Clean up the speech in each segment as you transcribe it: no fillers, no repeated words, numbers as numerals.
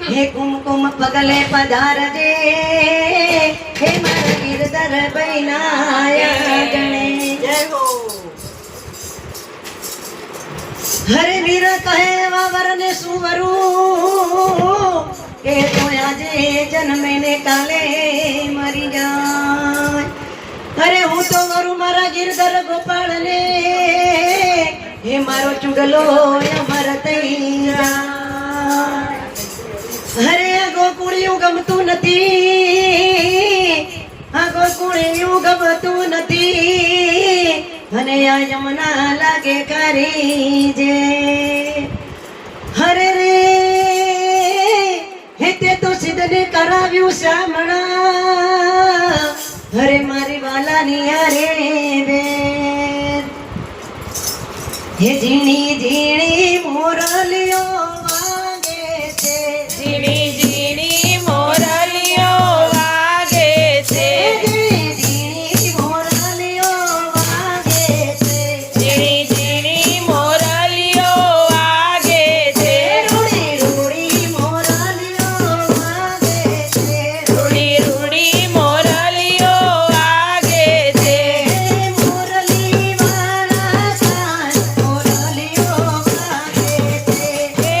હે કુમકુમ પગલે પધારજે હે મારા ગિરધર બૈનાયા ગણે જય હો. હરે વીર કહે વાવર ને સુવરું કે તો આજે જન્મે ને કાલે મરી જાય. અરે હું તો વરું મારા ગિરધર ગોપાળ ને હે મારો ચુડલો અમર થઈ જાય. અરે આ ગોકુળિયું ગમતું નથી, આ ગોકુળિયું ગમતું નથી અને આ યમુના લાગે કરી જે. હરે રે હે તે તો સિદ્ધને કરાવ્યું શામણા હરે મારી વાલાની યારે બેન. હે ઝીણી ઝીણી મોરલીઓ વાગે છે, ઝીણી ઝીણી મોરલીઓ વાગે છે, ઝીણી મોરલીઓ વાગે છે, ઝીણી ઝીણી મોરલીઓ વાગે છે, રૂડી રૂડી મોરલીઓ વાગે છે, રૂડી રૂડી મોરલીઓ વાગે છે, મોરલી વાળા કાન મોરલીઓ વાગે છે, હે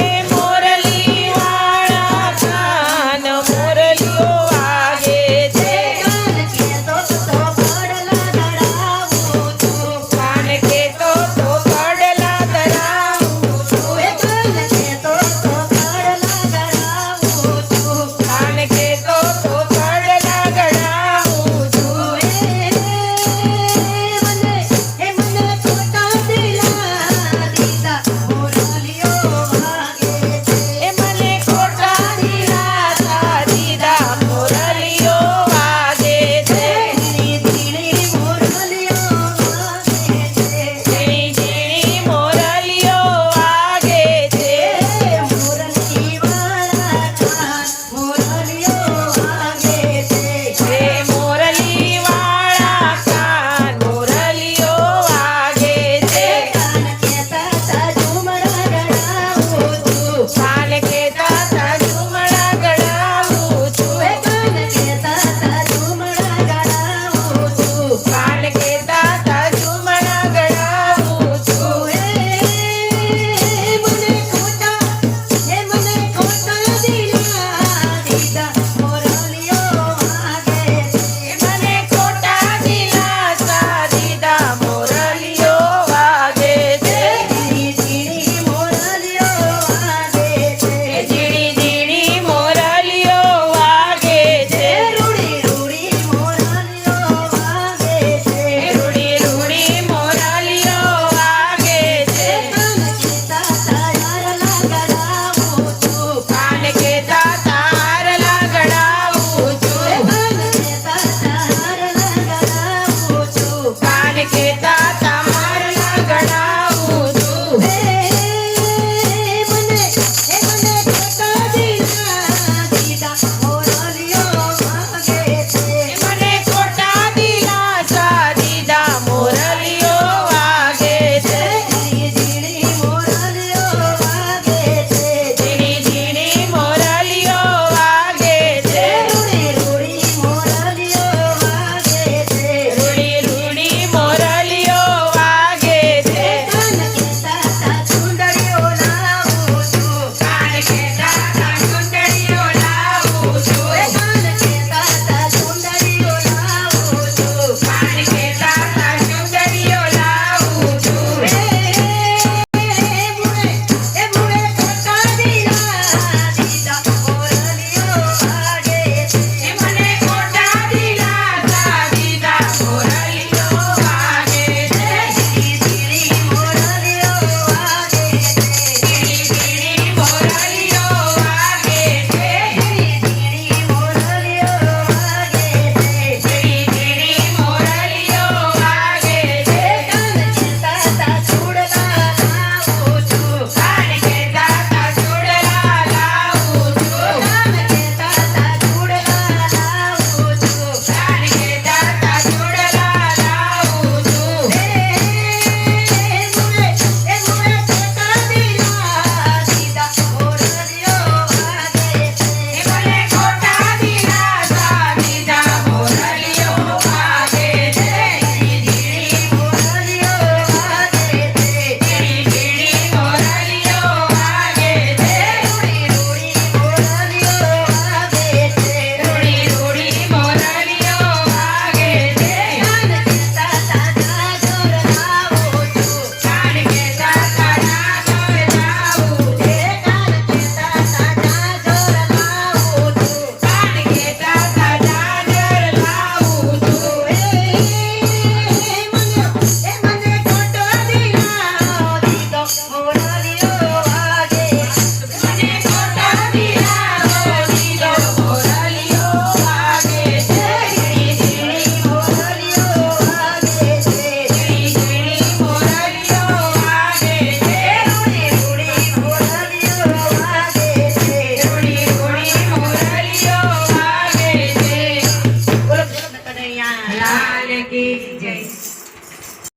લાલ કી જય